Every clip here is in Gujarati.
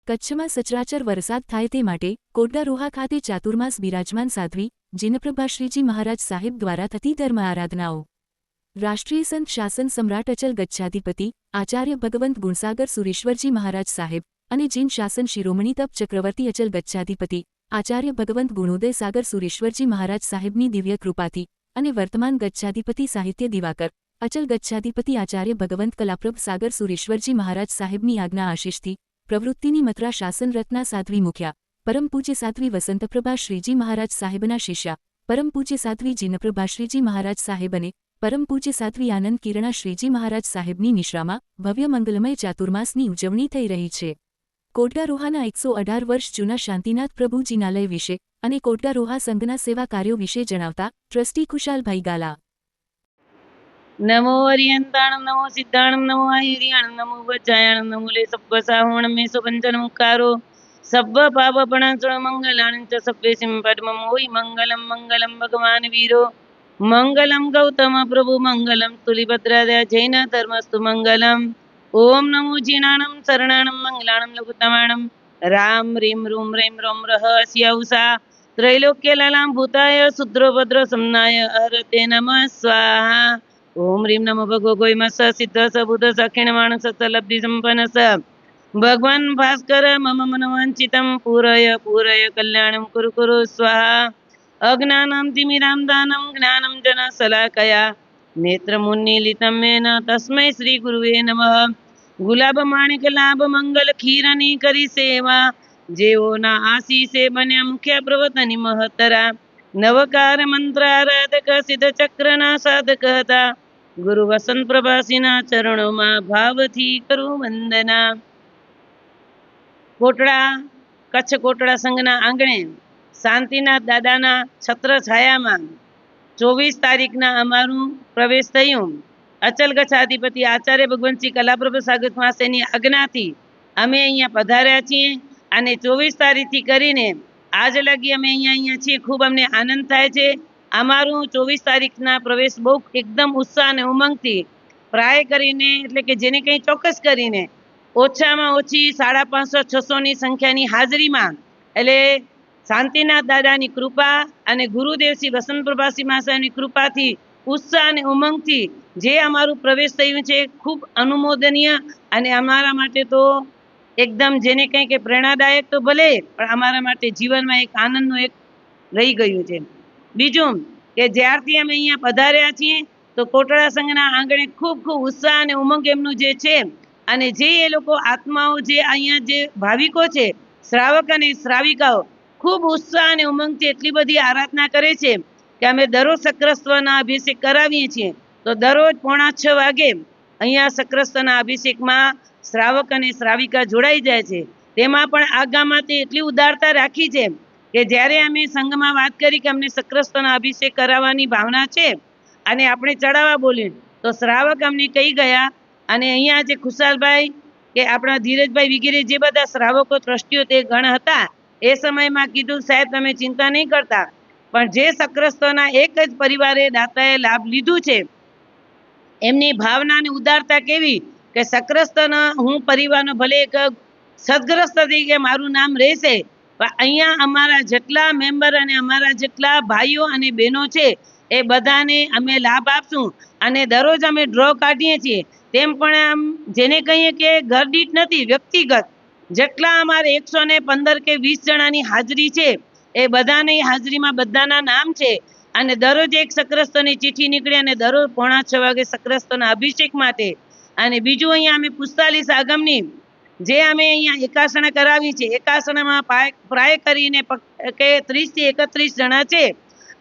કચ્છમાં સચરાચર વરસાદ થાય તે માટે કોટડા રોહા ખાતે ચાતુર્માસ બિરાજમાન સાધ્વી જીનપ્રભાશ્રીજી મહારાજ સાહેબ દ્વારા થતી ધર્મ આરાધનાઓ રાષ્ટ્રીય સંત શાસન સમ્રાટ અચલ ગચ્છાધિપતિ આચાર્ય ભગવંત ગુણસાગર સુરેશ્વરજી મહારાજ સાહેબ અને જીન શાસન શિરોમણી તપ ચક્રવર્તી અચલ ગચ્છાધિપતિ આચાર્ય ભગવંત ગુણોદય સાગર સુરેશ્વરજી મહારાજ સાહેબની દિવ્ય કૃપાથી અને વર્તમાન ગચ્છાધિપતિ સાહિત્ય દિવાકર અચલ ગચ્છાધિપતિ આચાર્ય ભગવંત કલાપ્રભ સાગર સુરેશ્વરજી મહારાજ સાહેબની આજ્ઞા આશીષથી પ્રવૃત્તિની મત્રા શાસન રત્ના સાધ્વી મુખ્યા પરમ પૂજ્ય સાધ્વી વસંતપ્રભા શ્રીજી મહારાજ સાહેબના શિષ્યા પરમ પૂજ્ય સાધ્વી જીનપ્રભા શ્રીજી મહારાજ સાહેબ અને પરમ પૂજ્ય સાધ્વી આનંદ કિરણા શ્રીજી મહારાજ સાહેબની નિશ્રામાં ભવ્ય મંગલમય ચાતુર્માસની ઉજવણી થઈ રહી છે. કોટડા રોહાના 118 વર્ષ જૂના શાંતિનાથ પ્રભુ જિનાલય વિશે અને કોટડા રોહા સંઘના સેવા કાર્યો વિશે જણાવતા ટ્રસ્ટી ખુશાલભાઈ ગાલા. नमो अरियंताणं नमो सिद्धाणं नमो आयुर्याणं नमो वज्रायणं नमो ले सब्ब साहुणं मे सुपंचनमुखारो सब्ब पापपणासुर मंगलानं च सब्बेसिं पद्मं ओई मंगलम मंगलम भगवान वीरो मंगलम गौतम प्रभु मंगलम तुलिभद्रादया जैन धर्मस्तु मंगलम ओम नमो जीनाणं शरणाणं मंगलाणं लघुतमाणं राम रीम रूम रेम रोम रहस्य उषा त्रैलोक्यलालां भूताय शुद्रोभद्र समनाय हरते नमः स्वाहा. ओम ह्रीं नमो भगवो गोयमस सिद्ध स बुद्ध स क्षीणमाण स लब्धि संपन्न स भगवान भास्कर मम मनवांचितं पूरय पूरय कल्याणं कुरु कुरु स्वाहा. अज्ञानं तिमिरां दानं ज्ञानं जन शलाकया नेत्रमुन्मीलितं येन तस्मै श्री गुरुवे नमः. गुलाब माणिक लाभ मंगल खीरनी करी सेवा जेओना आशीषे बन्या मुख्य प्रवतनी महतरा नवकार मंत्र आराधक सिद्ध चक्रना साधक હતા. ગુરુ વસંત પ્રભાસીના ચરણોમાં ભાવથી કરું વંદના. કોટડા કચ્છ કોટડા સંઘના આંગણે શાંતિનાથ દાદાના છત્ર છાયામાં 24 તારીખના અમારું પ્રવેશ થયું. અચલ ગચ્છાધિપતિ આચાર્ય ભગવંતસિંહ કલાપ્રભુ સાગર માસેની આજ્ઞાથી અમે અહીંયા પધાર્યા છીએ અને 24 તારીખથી કરીને આજ લગી અમે અહીંયા છીએ. ખૂબ અમને આનંદ થાય છે. અમારું 24 તારીખના પ્રવેશ બહુ એકદમ ઉત્સાહ અને ઉમંગથી પ્રાય કરીને એટલે કે જેને કંઈ ચોક્કસ કરીને ઓછામાં ઓછી 550-600ની સંખ્યાની હાજરીમાં એટલે શાંતિનાથ દાદાની કૃપા અને ગુરુદેવ શ્રી વસંત પ્રભાસી મહાશયની કૃપાથી ઉત્સાહ અને ઉમંગથી જે અમારું પ્રવેશ થયું છે ખૂબ અનુમોદનીય અને અમારા માટે તો એકદમ જેને કંઈ કે પ્રેરણાદાયક તો ભલે પણ અમારા માટે જીવનમાં એક આનંદનું એક રહી ગયું છે. બીજું કે જ્યારથી અમે અહીંયા પધાર્યા છીએ તો કોટડા સંઘના આંગણે ખૂબ ખૂબ ઉત્સાહ અને ઉમંગ એમનું જે છે અને જે એ લોકો આત્માઓ જે અહીંયા જે ભાવિકો છે શ્રાવક અને શ્રાવિકાઓ ખૂબ ઉત્સાહ અને ઉમંગથી એટલી બધી આરાધના કરે છે કે અમે દરરોજ સક્રસ્તના અભિષેક કરાવીએ છીએ. તો દરરોજ 5:45 વાગે અહીંયા સક્રસ્તના અભિષેકમાં શ્રાવક અને શ્રાવિકા જોડાઈ જાય છે. તેમાં પણ આ ગામમાંથી એટલી ઉદારતા રાખી છે કે જ્યારે અમે સંઘમાં વાત કરી કે અમને સક્રસ્તના અભિષેક કરાવવાની ભાવના છે અને આપણે ચડાવવા બોલીએ તો શ્રાવક અમને કહી ગયા અને અહીંયા જે ખુશાલભાઈ કે આપણા ધીરજભાઈ વગેરે જે બધા શ્રાવકો ટ્રસ્ટીઓ તે ગણ હતા એ સમયમાં કીધું સાહેબ તમે ચિંતા નહીં કરતા પણ જે સક્રસ્તના એક જ પરિવારે દાતાએ લાભ લીધું છે એમની ભાવના અને ઉદારતા કેવી કે સક્રસ્તના હું પરિવારનો ભલે એક સદગ્રસ્ત તરીકે મારું નામ રહેશે પણ અહીંયા અમારા જેટલા મેમ્બર અને અમારા જેટલા ભાઈઓ અને બહેનો છે એ બધાને અમે લાભ આપશું અને દરરોજ અમે ડ્રો કાઢીએ છીએ. તેમ પણ આમ જેને કહીએ કે ઘર દીઠ નથી વ્યક્તિગત જેટલા અમારે 115 કે 20 જણાની હાજરી છે એ બધાની હાજરીમાં બધાના નામ છે અને દરરોજ એક સક્રસ્તની ચિઠ્ઠી નીકળે અને દરરોજ 5:45 વાગે સક્રસ્તના અભિષેક માટે. અને બીજું અહીંયા અમે 45 આગમની જે અમે અહીંયા એકાસણા કરાવી છે એકાસણામાં પ્રાય કરીને કે 30 થી 31 જણા છે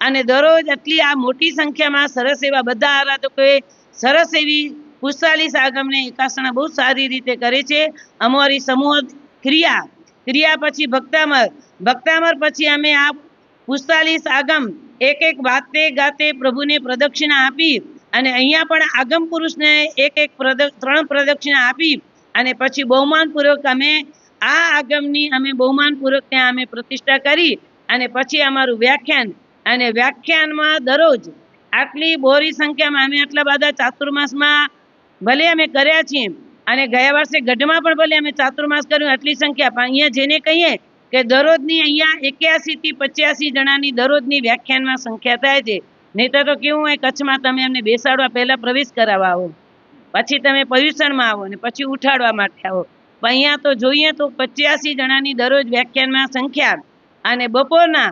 અને દરરોજ આટલી આ મોટી સંખ્યામાં સરસ એવા બધા આરાધકોએ સરસ એવી 45 આગમને એકાસણા બહુ સારી રીતે કરે છે. અમારી સમૂહ ક્રિયા પછી ભક્તામર પછી અમે આ 45 આગમ એક વાતે ગાતે પ્રભુને પ્રદક્ષિણા આપી અને અહીંયા પણ આગમ પુરુષને એક 3 પ્રદક્ષિણા આપી અને પછી બહુમાનપૂર્વક અમે આ આગમની અમે બહુમાનપૂર્વક ત્યાં અમે પ્રતિષ્ઠા કરી અને પછી અમારું વ્યાખ્યાન અને વ્યાખ્યાનમાં દરરોજ આટલી બોરી સંખ્યામાં અમે આટલા બધા ચાતુર્માસમાં ભલે અમે કર્યા છીએ અને ગયા વર્ષે ગઢમાં પણ ભલે અમે ચાતુર્માસ કર્યું આટલી સંખ્યા, પણ અહીંયા જેને કહીએ કે દરરોજની અહીંયા 81 થી 85 જણાની દરરોજની વ્યાખ્યાનમાં સંખ્યા થાય છે. નહીંતર તો કેવું હોય, કચ્છમાં તમે એમને બેસાડવા પહેલા પ્રવેશ કરાવવા આવો, પછી તમે પર્યુષણમાં આવો ને પછી ઉઠાડવા માટે આવો. પણ અહીંયા તો જોઈએ તો 85 જણાની દરરોજ વ્યાખ્યાનમાં સંખ્યા. અને બપોરના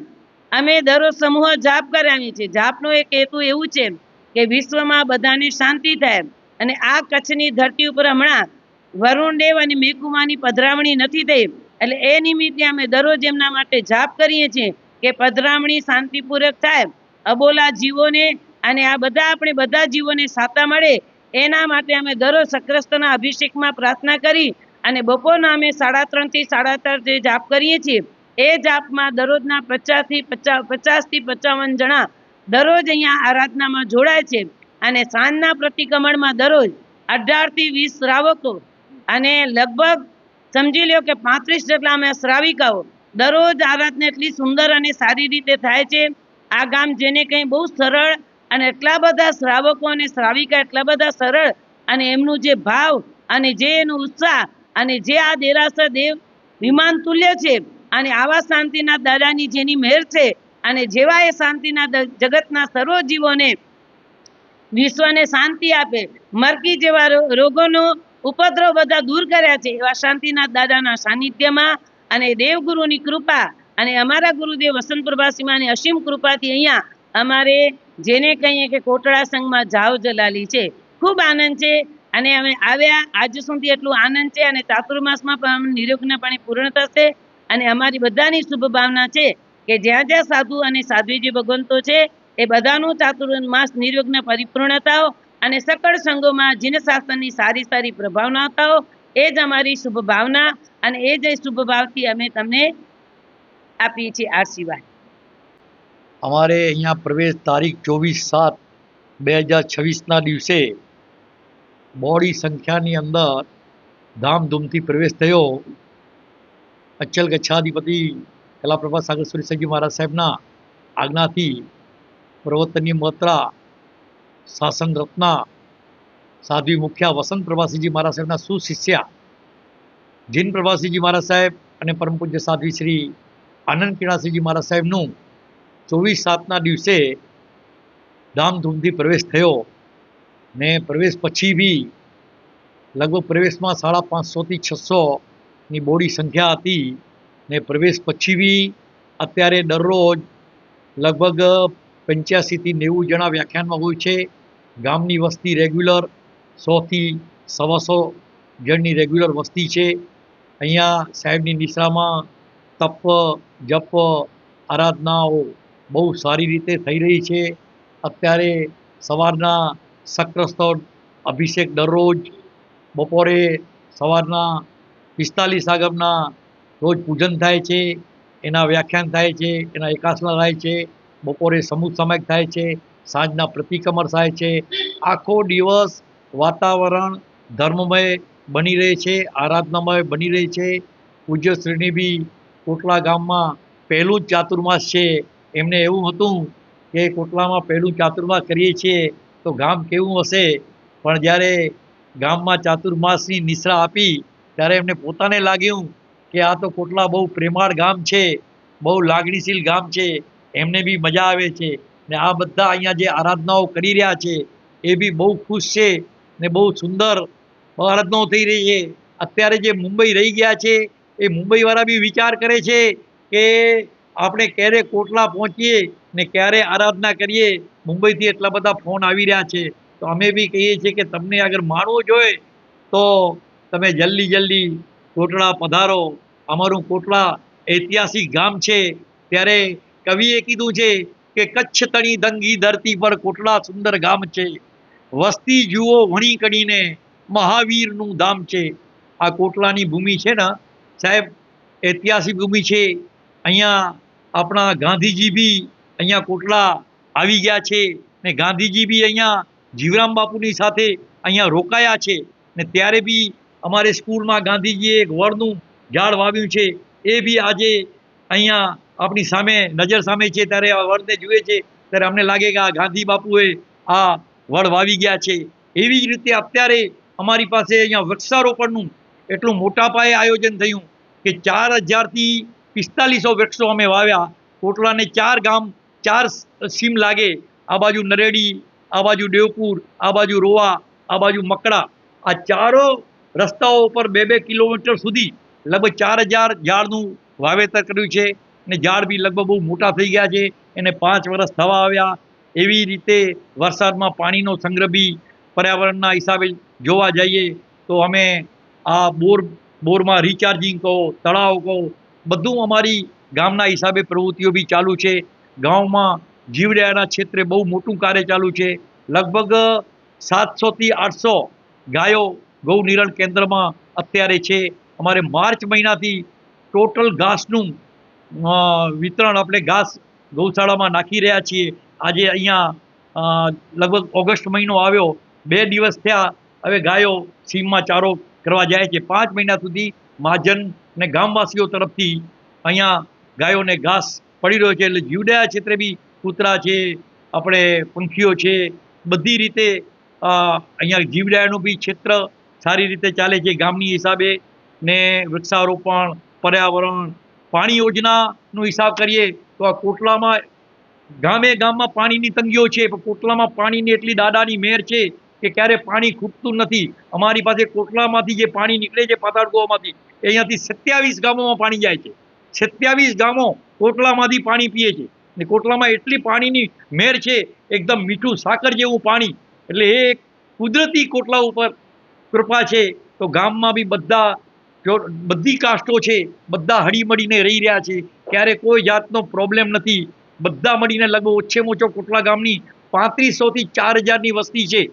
અમે દરરોજ સમૂહ જાપ કરાવીએ છીએ. જાપનો એક હેતુ એવું છે કે વિશ્વમાં બધાને શાંતિ થાય. અને આ કચ્છની ધરતી ઉપર હમણાં વરુણદેવ અને મેઘુમાની પધરામણી નથી થઈ, એટલે એ નિમિત્તે અમે દરરોજ એમના માટે જાપ કરીએ છીએ કે પધરામણી શાંતિપૂર્વક થાય, અબોલા જીવોને અને આ બધા આપણે બધા જીવોને સાતા મળે એના માટે અમે દરરોજ સક્રસ્તના અભિષેકમાં પ્રાર્થના કરી અને બપોરના અમે 3:30 થી 4:30 જે જાપ કરીએ છીએ એ જાપમાં દરરોજના 50 થી 55 જણા દરરોજ અહીંયા આરાધનામાં જોડાય છે. અને સાંજના પ્રતિક્રમણમાં દરરોજ 18 થી 20 શ્રાવકો અને લગભગ સમજી લ્યો કે 35 જેટલા અમે શ્રાવિકાઓ દરરોજ આરાધના એટલી સુંદર અને સારી રીતે થાય છે. આ ગામ જેને કંઈ બહુ સરળ અને એટલા બધા શ્રાવકો અને શ્રાવિકા એટલા બધા સરળ અને એમનું જે ભાવ અને જે એનું ઉત્સાહ અને જે આ દેરાસર દેવ વિમાન તુલ્ય છે અને આવા શાંતિના દાદાની જેની મહેર છે અને જેવા એ શાંતિના જગતના સર્વ જીવોને વિશ્વને શાંતિ આપે, મરકી જેવા રોગોનો ઉપદ્રવ બધા દૂર કર્યા છે એવા શાંતિના દાદાના સાનિધ્યમાં અને દેવગુરુની કૃપા અને અમારા ગુરુદેવ વસંત પ્રભાસીમાની અસીમ કૃપાથી અહીંયા અમારે જેને કહીએ કે કોટડા સંઘમાં જાવ જલાલી છે. ખૂબ આનંદ છે અને અમે આવ્યા આજ સુધી એટલું આનંદ છે. અને ચાતુર્માસમાં પણ નિર્વિઘ્નપણે પૂર્ણ થશે. અને અમારી બધાની શુભ ભાવના છે કે જ્યાં જ્યાં સાધુ અને સાધ્વીજી ભગવંતો છે એ બધાનું ચાતુર્માસ નિર્વિઘ્ન પરિપૂર્ણતાઓ અને સકળ સંઘોમાં જીન શાસ્ત્રની સારી સારી પ્રભાવનાતાઓ એ જ અમારી શુભ ભાવના અને એ જ શુભ ભાવથી અમે તમને આપીએ છીએ આશીર્વાદ. અમારે અહીંયા પ્રવેશ તારીખ 24/7/2026ના દિવસે બોડી સંખ્યાની અંદર ધામધૂમથી પ્રવેશ થયો. અચલ ગચ્છાધિપતિ કલાપ્રભા સાગર સુરેશ્વરજી મહારાજ સાહેબના આજ્ઞાથી પ્રવર્તનીય મહત્રા શાસન રત્ના સાધ્વી મુખ્યા વસંત પ્રભાસીજી મહારાજ સાહેબના સુશિષ્યા જીન પ્રભાસીજી મહારાજ સાહેબ અને પરમ પૂજ્ય સાધ્વી શ્રી આનંદ પીણાસિંહજી મહારાજ સાહેબનું 24/7ના દિવસે ધામધૂમથી પ્રવેશ થયો. ને પ્રવેશ પછી બી લગભગ પ્રવેશમાં 550 થી 600ની બોડી સંખ્યા હતી. ને પ્રવેશ પછી બી અત્યારે દરરોજ લગભગ 85 થી 90 જણા વ્યાખ્યાનમાં હોય છે. ગામની વસ્તી રેગ્યુલર 100 થી 125 જણની રેગ્યુલર વસ્તી છે. અહીંયા સાહેબની નિશ્રામાં તપ જપ આરાધનાઓ બહુ સારી રીતે થઈ રહી છે. અત્યારે સવારના સક્રસ્તોર અભિષેક દરરોજ, બપોરે સવારના 45 આગમના રોજ પૂજન થાય છે, એના વ્યાખ્યાન થાય છે, એના એકાસના થાય છે, બપોરે સમૂહ સામાયિક થાય છે, સાંજના પ્રતિક્રમણ થાય છે. આખો દિવસ વાતાવરણ ધર્મમય બની રહે છે, આરાધનામય બની રહી છે. પૂજ્યશ્રીની બી કોટલા ગામમાં પહેલું જ ચાતુર્માસ છે. એમને એવું હતું કે કોટલામાં પહેલું ચાતુર્માસ કરીએ છીએ તો ગામ કેવું હશે, પણ જ્યારે ગામમાં ચાતુર્માસની નિશ્રા આપી ત્યારે એમને પોતાને લાગ્યું કે આ તો કોટલા બહુ પ્રેમાળ ગામ છે, બહુ લાગણીશીલ ગામ છે, એમને બી મજા આવે છે. ને આ બધા અહીંયા જે આરાધનાઓ કરી રહ્યા છે એ બી બહુ ખુશ છે ને બહુ સુંદર આરાધનાઓ થઈ રહી છે. અત્યારે જે મુંબઈ રહી ગયા છે એ મુંબઈવાળા બી વિચાર કરે છે કે આપણે ક્યારે કોટલા પહોંચીએ ને ક્યારે આરાધના કરીએ. મુંબઈથી એટલા બધા ફોન આવી રહ્યા છે. તો અમે બી કહીએ છીએ કે તમને અગર માણવું જ હોય તો તમે જલ્દી કોટડા પધારો. અમારું કોટલા ઐતિહાસિક ગામ છે. ત્યારે કવિએ કીધું છે કે કચ્છ તણી દંગી ધરતી પર કોટડા સુંદર ગામ છે, વસ્તી જુઓ વણી કડીને મહાવીરનું ધામ છે. આ કોટલાની ભૂમિ છે ને સાહેબ, ઐતિહાસિક ભૂમિ છે. અહીંયા આપણા ગાંધીજી બી અહીંયા કોટલા આવી ગયા છે ને ગાંધીજી બી અહીંયા જીવરામ બાપુની સાથે અહીંયા રોકાયા છે. ને ત્યારે બી અમારે સ્કૂલમાં ગાંધીજીએ એક વડનું ઝાડ વાવ્યું છે. એ બી આજે અહીંયા આપણી સામે નજર સામે છે. ત્યારે આ વડને જુએ છે ત્યારે અમને લાગે કે આ ગાંધી બાપુએ આ વડ વાવી ગયા છે. એવી જ રીતે અત્યારે અમારી પાસે અહીંયા વૃક્ષારોપણનું એટલું મોટા પાયે આયોજન થયું કે 4000થી 4500 વૃક્ષો અમે વાવ્યા. કોટલાને 4 ગામ 4 સીમ લાગે, આ બાજુ નરેડી, આ બાજુ દેવપુર, આ બાજુ રોવા, આ બાજુ મકડા, આ ચારો રસ્તાઓ પર 2-2 કિલોમીટર સુધી લગભગ 4000 ઝાડનું વાવેતર કર્યું છે. ને ઝાડ બી લગભગ બહુ મોટા થઈ ગયા છે, એને 5 વર્ષ થવા આવ્યા. એવી રીતે વરસાદમાં પાણીનો સંગ્રહ બી પર્યાવરણના હિસાબે જોવા જઈએ તો અમે આ બોરમાં રિચાર્જિંગ કહો, તળાવ કહો, બધું અમારી ગામના હિસાબે પ્રવૃત્તિઓ બી ચાલુ છે. ગામમાં જીવદયાના ક્ષેત્રે બહુ મોટું કાર્ય ચાલુ છે. લગભગ 700થી 800 ગાયો ગૌ નિરણ કેન્દ્રમાં અત્યારે છે. અમારે માર્ચ મહિનાથી ટોટલ ઘાસનું વિતરણ આપણે ઘાસ ગૌશાળામાં નાખી રહ્યા છીએ. આજે અહીંયા લગભગ ઓગસ્ટ મહિનો આવ્યો, 2 દિવસ થયા, હવે ગાયો સીમમાં ચારો કરવા જાય છે. 5 મહિના સુધી મહાજન ને ગામવાસીઓ તરફથી અહીંયા ગાયોને ઘાસ પડી રહ્યો છે. એટલે જીવદયા ક્ષેત્રે બી કૂતરા છે, આપણે પંખીઓ છે, બધી રીતે અહીંયા જીવદયાનું બી ક્ષેત્ર સારી રીતે ચાલે છે ગામની હિસાબે. ને વૃક્ષારોપણ, પર્યાવરણ, પાણી યોજનાનો હિસાબ કરીએ તો આ કોટલામાં ગામમાં પાણીની તંગીઓ છે, પણ કોટલામાં પાણીની એટલી દાદાની મહેર છે કે ક્યારે પાણી ખૂટતું નથી. અમારી પાસે કોટલામાંથી જે પાણી નીકળે છે પાતાળગોવામાંથી, એ અહીંયાથી 27 ગામોમાં પાણી જાય છે. 27 ગામો કોટલામાંથી પાણી પીએ છે. ને કોટલામાં એટલી પાણીની મહેર છે, એકદમ મીઠું સાકર જેવું પાણી. એટલે એ કુદરતી કોટલા ઉપર કૃપા છે. તો ગામમાં બી બધી કાસ્ટો છે, બધા હળીમળીને રહી રહ્યા છે. ક્યારે કોઈ જાતનો પ્રોબ્લેમ નથી. બધા મળીને લગભગ ઓછેમાં ઓછો કોટલા ગામની 3500થી 4000ની વસ્તી છે.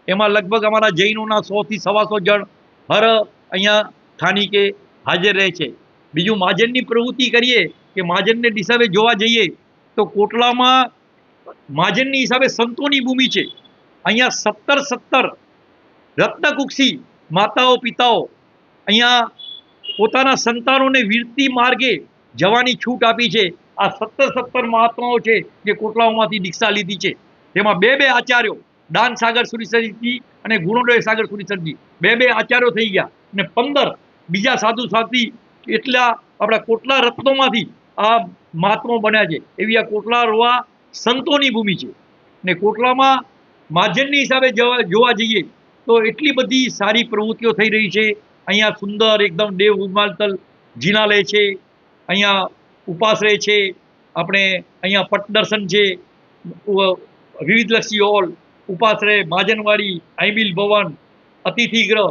એમાં લગભગ અમારા જૈનોના 100થી 125 જણ હર અહીંયા સ્થાનિકે હાજર રહે છે. બીજું મહાજનની પ્રવૃત્તિ કરીએ કે મહાજનને હિસાબે જોવા જઈએ તો કોટલામાં મહાજનની હિસાબે સંતોની ભૂમિ છે. અહીંયા 17 રત્નકુક્ષી માતાઓ પિતાઓ અહીંયા પોતાના સંતાનોને વીરતી માર્ગે જવાની છૂટ આપી છે. આ 17 મહાત્માઓ છે જે કોટલાઓમાંથી દીક્ષા લીધી છે. તેમાં 2 આચાર્યો, દાન સાગર સુરીસરજી અને ગુણોદય સાગર સુરીસરજી, 2 આચાર્યો થઈ ગયા. અને 15 બીજા સાધુ સાથી, એટલા આપણા કોટલા રત્નોમાંથી આ મહાત્માઓ બન્યા છે. એવી આ કોટલા રોવા સંતોની ભૂમિ છે. ને કોટલામાં મહાજનની હિસાબે જોવા જઈએ તો એટલી બધી સારી પ્રવૃત્તિઓ થઈ રહી છે. અહીંયા સુંદર એકદમ દેવ ઉમાલતલ જિનાલય છે, અહીંયા ઉપાશ્રય છે, આપણે અહીંયા પટ દર્શન છે, વિવિધલક્ષી હોલ, ઉપાશ્રય, મહાજનવાડી, આઈબિલ ભવન, અતિથિગૃહ,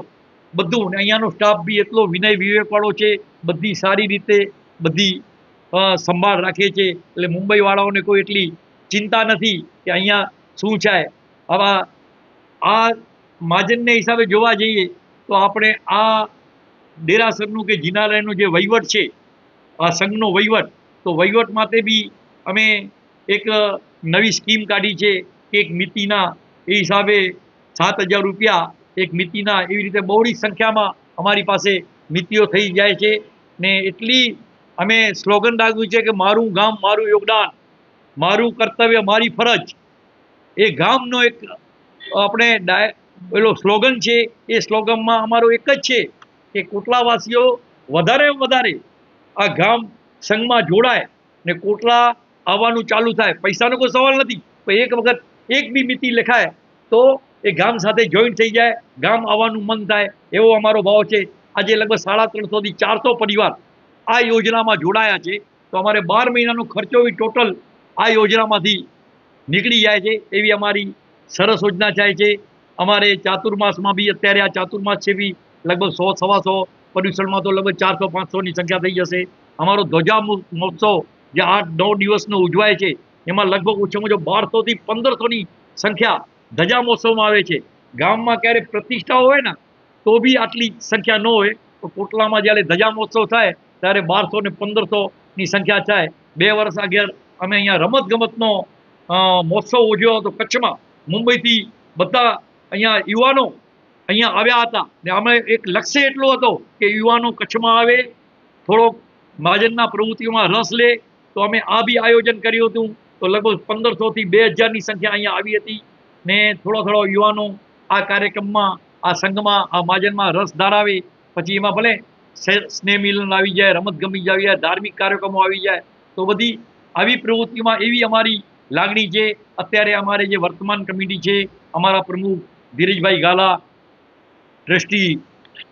બધું. અહીંયાનો સ્ટાફ બી એટલો વિનય વિવેકવાળો છે, બધી સારી રીતે બધી સંભાળ રાખે છે. એટલે મુંબઈવાળાઓને કોઈ એટલી ચિંતા નથી કે અહીંયા શું છે. આવા આ મહાજનને હિસાબે જોવા જઈએ તો આપણે આ દેરાસરનું કે જિનાલયનું જે વહીવટ છે, આ સંઘનો વહીવટ, તો વહીવટ માટે બી અમે એક નવી સ્કીમ કાઢી છે કે એક મિતિના એ હિસાબે 7000 રૂપિયા એક મિતિના, એવી રીતે બહોળી સંખ્યામાં અમારી પાસે મિતિઓ થઈ જાય છે. ને એટલી અમે સ્લોગન રાખ્યું છે કે મારું ગામ મારું યોગદાન, મારું કર્તવ્ય મારી ફરજ. એ ગામનો એક આપણે પેલો સ્લોગન છે. એ સ્લોગનમાં અમારો એક જ છે કે કોટલાવાસીઓ વધારે આ ગામ સંઘમાં જોડાય ને કોટલા આવવાનું ચાલુ થાય. પૈસાનો કોઈ સવાલ નથી, પણ એક વખત એક બી મિતિ લખાય તો એ ગામ સાથે જોઈન્ટ થઈ જાય, ગામ આવવાનું મન થાય, એવો અમારો ભાવ છે. આજે લગભગ 350 થી 400 પરિવાર આ યોજનામાં જોડાયા છે. તો અમારે 12 મહિનાનો ખર્ચો બી ટોટલ આ યોજનામાંથી નીકળી જાય છે. એવી અમારી સરસ યોજના થાય છે. અમારે ચાતુર્માસમાં બી અત્યારે આ ચાતુર્માસ છે બી લગભગ 100-125 પર્યુષણમાં તો લગભગ 400-500ની સંખ્યા થઈ જશે. અમારો ધ્વજા મહોત્સવ જે 8-9 દિવસનો ઉજવાય છે, એમાં લગભગ ઓછામાં ઓછો 1200થી 1500ની સંખ્યા ધજા મહોત્સવમાં આવે છે. ગામમાં ક્યારે પ્રતિષ્ઠા હોય ને તો બી આટલી સંખ્યા ન હોય, તો કોટલામાં જ્યારે ધજા મહોત્સવ થાય ત્યારે 1200 ને 1500ની સંખ્યા થાય. 2 વર્ષ આગળ અમે અહીંયા રમતગમતનો મહોત્સવ ઉજવ્યો હતો કચ્છમાં. મુંબઈથી બધા અહીંયા યુવાનો અહીંયા આવ્યા હતા ને અમે એક લક્ષ્ય એટલો હતો કે યુવાનો કચ્છમાં આવે, થોડોક મહાજનના પ્રવૃત્તિઓમાં રસ લે. તો અમે આ બી આયોજન કર્યું હતું. તો લગભગ 1500થી 2000ની સંખ્યા અહીંયા આવી હતી. ને થોડો યુવાનો આ કાર્યક્રમમાં આ સંઘમાં આ મહાજનમાં રસ ધરાવે, પછી એમાં ભલે સ્નેહ મિલન આવી જાય, રમતગમત આવી જાય, ધાર્મિક કાર્યક્રમો આવી જાય, તો બધી આવી પ્રવૃત્તિમાં એવી અમારી લાગણી છે. અત્યારે અમારે જે વર્તમાન કમિટી છે, અમારા પ્રમુખ ધીરજભાઈ ગાલા, ટ્રસ્ટી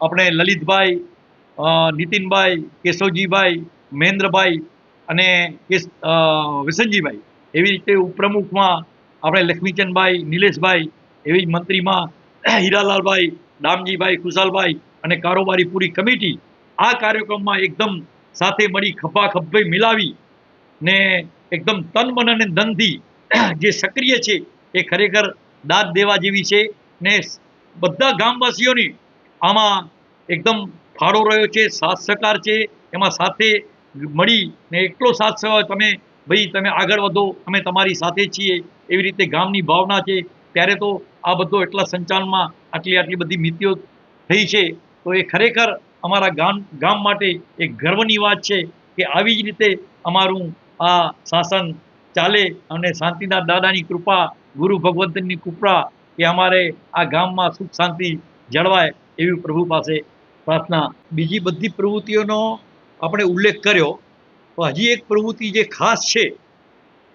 આપણે લલિતભાઈ, નીતિનભાઈ, કેશવજીભાઈ, મહેન્દ્રભાઈ અને વિસનજીભાઈ, એવી રીતે ઉપપ્રમુખમાં આપણે લક્ષ્મીચંદભાઈ, નિલેશભાઈ, એવી જ મંત્રીમાં હીરાલાલભાઈ, દામજીભાઈ, ખુશાલભાઈ અને કારોબારી પૂરી કમિટી આ કાર્યક્રમમાં એકદમ સાથે મળી ખભે મિલાવી ને એકદમ તન મન અને ધનથી જે સક્રિય છે એ ખરેખર દાદ દેવા જેવી છે. ને બધા ગામવાસીઓની આમાં એકદમ ફાળો રહ્યો છે, સાથ સહકાર છે. એમાં સાથે મળી ને એટલો સાથ સહકાર, તમે ભાઈ તમે આગળ વધો, અમે તમારી સાથે છીએ, એવી રીતે ગામની ભાવના છે. ત્યારે તો આ બધો એટલા સંચાલનમાં આટલી બધી નીતિઓ થઈ છે, તો એ ખરેખર અમારા ગામ માટે એક ગર્વની વાત છે કે આવી જ રીતે અમારું આ શાસન ચાલે અને શાંતિનાથ દાદાની કૃપા, ગુરુ ભગવંતની કૃપા કે અમારે આ ગામમાં સુખ શાંતિ જળવાય એવી પ્રભુ પાસે પ્રાર્થના. બીજી બધી પ્રવૃત્તિઓનો આપણે ઉલ્લેખ કર્યો, તો હજી એક પ્રવૃત્તિ જે ખાસ છે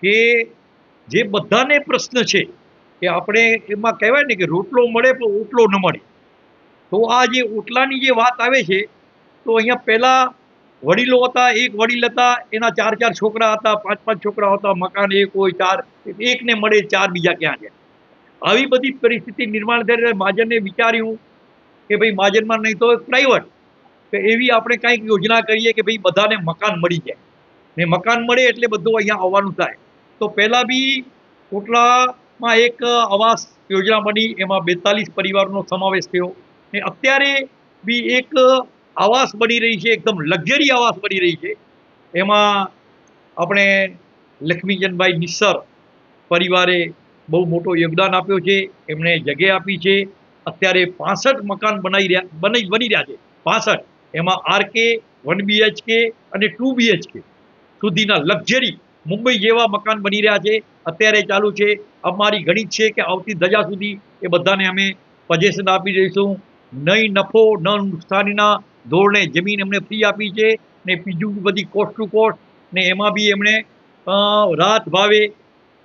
કે જે બધાને પ્રશ્ન છે કે આપણે એમાં કહેવાય ને કે રોટલો મળે પણ ઓટલો ન મળે. તો આ જે ઓટલાની જે વાત આવે છે, તો અહીંયા પહેલાં વડીલો હતા, એક વડીલ હતા, એના 4 છોકરા હતા, 5 છોકરા હતા, મકાન એક હોય, 4 એકને મળે, 4 બીજા ક્યાં જાય. આવી બધી પરિસ્થિતિ નિર્માણ થઈ રહી. મહાજને વિચાર્યું કે ભાઈ મહાજનમાં નહીં તો પ્રાઇવેટ, તો એવી આપણે કાંઈક યોજના કરીએ કે ભાઈ બધાને મકાન મળી જાય ને મકાન મળે એટલે બધું અહીંયા આવવાનું થાય. તો પહેલાં બી કોટલામાં એક આવાસ યોજના બની, એમાં 42 પરિવારનો સમાવેશ થયો ને અત્યારે બી એક આવાસ બની રહી છે, એકદમ લક્ઝરી આવાસ બની રહી છે. એમાં આપણે લક્ષ્મીચંદભાઈ નિસ્સર પરિવારે બહુ મોટો યોગદાન આપ્યો છે, એમણે જગ્યા આપી છે. અત્યારે 65 મકાન બની રહ્યા છે, 65. એમાં આરકે 1 BHK અને 2 BHK સુધીના લક્ઝરી મુંબઈ જેવા મકાન બની રહ્યા છે, અત્યારે ચાલુ છે. અમારી ગણિત છે કે આવતી ધજા સુધી એ બધાને અમે પજેશન આપી દઈશું. નહીં નફો ન નુકસાનીના ધોરણે જમીન એમણે ફ્રી આપી છે ને બીજું બધી કોસ્ટ ટુ કોસ્ટ ને એમાં બી એમણે રાહત ભાવે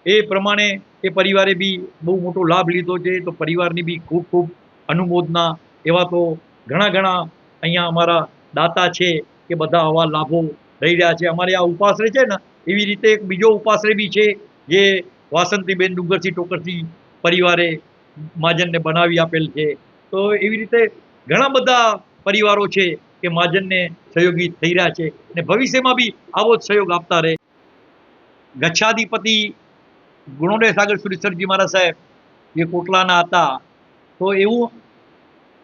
એ પ્રમાણે એ પરિવારે બી બહુ મોટો લાભ લીધો છે. તો પરિવારની બી ખૂબ ખૂબ અનુમોદના. એવા તો ઘણા અહીંયા અમારા દાતા છે કે બધા આવા લાભો રહી રહ્યા છે. અમારે આ ઉપાશ્રય છે ને, એવી રીતે એક બીજો ઉપાશ્રય બી છે જે વાસંતીબેન ડુંગરસિંહ ટોકરસિંહ પરિવારે મહાજનને બનાવી આપેલ છે. તો એવી રીતે ઘણા બધા પરિવારો છે કે મહાજનને સહયોગી થઈ રહ્યા છે અને ભવિષ્યમાં બી આવો જ સહયોગ આપતા રહે. ગચ્છાધિપતિ ગુણોદય સાગર સુરેશ્વરજી મહારાજ સાહેબ જે કોટલાના હતા, તો એવું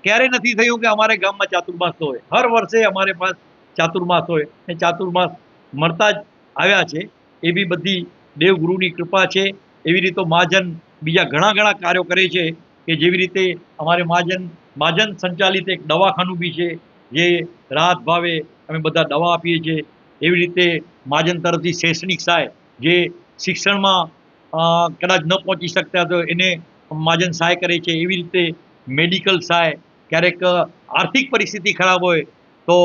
ક્યારે નથી થયું કે અમારે ગામમાં ચાતુર્માસ હોય. હર વર્ષે અમારે પાસે ચાતુર્માસ હોય અને ચાતુર્માસ મળતા જ આવ્યા છે. એ બી બધી દેવગુરુની કૃપા છે. એવી રીતે મહાજન બીજા ઘણા કાર્યો કરે છે કે જેવી રીતે અમારે મહાજન સંચાલિત એક દવાખાનું બી છે, જે રાહત ભાવે અમે બધા દવા આપીએ છીએ. એવી રીતે મહાજન તરફથી શૈક્ષણિક સહાય, જે શિક્ષણમાં કદાચ ન પહોંચી શકતા તો એને મહાજન સહાય કરે છે. એવી રીતે મેડિકલ સહાય, ક્યારેક આર્થિક પરિસ્થિતિ ખરાબ હોય તો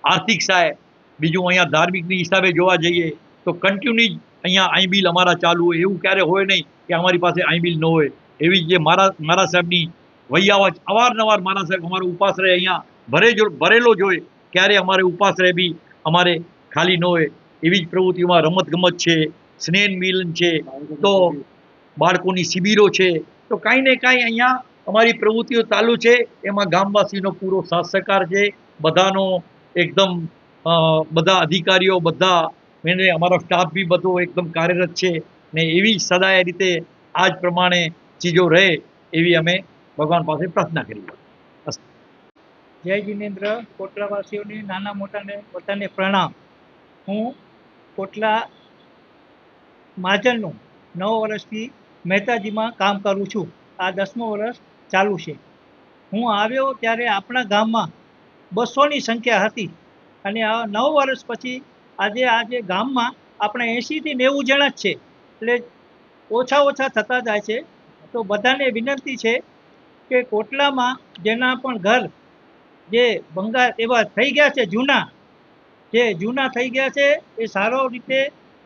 આર્થિક સહાય. બીજું અહીંયા ધાર્મિકની હિસાબે જોવા જઈએ તો કન્ટિન્યુ અહીંયા આઈ બિલ અમારા ચાલુ હોય, એવું ક્યારે હોય નહીં કે અમારી પાસે આઈ બિલ ન હોય. એવી જે મારા સાહેબની વૈયાવત અવારનવાર મારા સાહેબ અમારો ઉપાશ્રય અહીંયા ભરેલો જ હોય, ક્યારે અમારે ઉપાશ્રય બી અમારે ખાલી ન હોય. એવી જ પ્રવૃત્તિઓમાં રમતગમત છે, સ્નેહ મિલન છે, તો બાળકોની શિબિરો છે, તો કાંઈ ને કાંઈ અહીંયા અમારી પ્રવૃત્તિઓ ચાલુ છે. એમાં ગામવાસીનો પૂરો સાથ સહકાર છે, બધાનો એકદમ બધા અધિકારીઓ બધા એને અમારો સ્ટાફ બી બધો એકદમ કાર્યરત છે ને એવી સદાય રીતે આ જ પ્રમાણે ચીજો રહે એવી અમે ભગવાન પાસે પ્રાર્થના કરી. જય જિનેન્દ્ર. કોટલાવાસીઓને નાના મોટાને બધાને પ્રણામ. હું કોટલા મહાજનનું 9 વર્ષથી મહેતાજીમાં કામ કરું છું. આ 10મું વર્ષ ચાલુ છે. હું આવ્યો ત્યારે આપણા ગામમાં 200ની સંખ્યા હતી અને આ 9 વર્ષ પછી આજે ગામમાં આપણે 80થી 90 જણા જ છે, એટલે ઓછા થતા જાય છે. તો બધાને વિનંતી છે કે કોટલામાં જેના પણ ઘર જે ભંગાર એવા થઈ ગયા છે જૂના થઈ ગયા છે એ સારો રીતે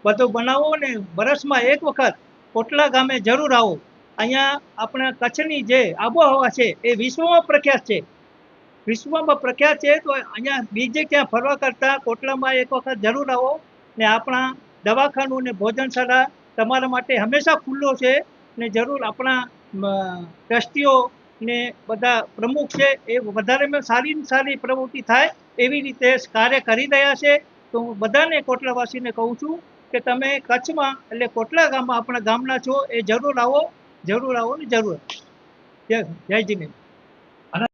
બધું બનાવો ને વર્ષમાં એક વખત કોટલા ગામે જરૂર આવો. અહીંયા આપણા કચ્છની જે આબોહવા છે એ વિશ્વમાં પ્રખ્યાત છે તો અહીંયા બીજે ક્યાં ફરવા કરતાં કોટલામાં એક વખત જરૂર આવો ને આપણા દવાખાનું ને ભોજનશાળા તમારા માટે હંમેશા ખુલ્લો છે ને જરૂર આપણા ટ્રસ્ટીઓ ને બધા પ્રમુખ છે એ વધારેમાં સારી પ્રવૃત્તિ થાય એવી રીતે કાર્ય કરી રહ્યા છે. તો હું બધાને કોટલાવાસીને કહું છું કે તમે કચ્છમાં એટલે કોટલા ગામમાં આપણા ગામના છો એ જરૂર આવો ને જરૂર. જય જય જીનેન્દ્ર.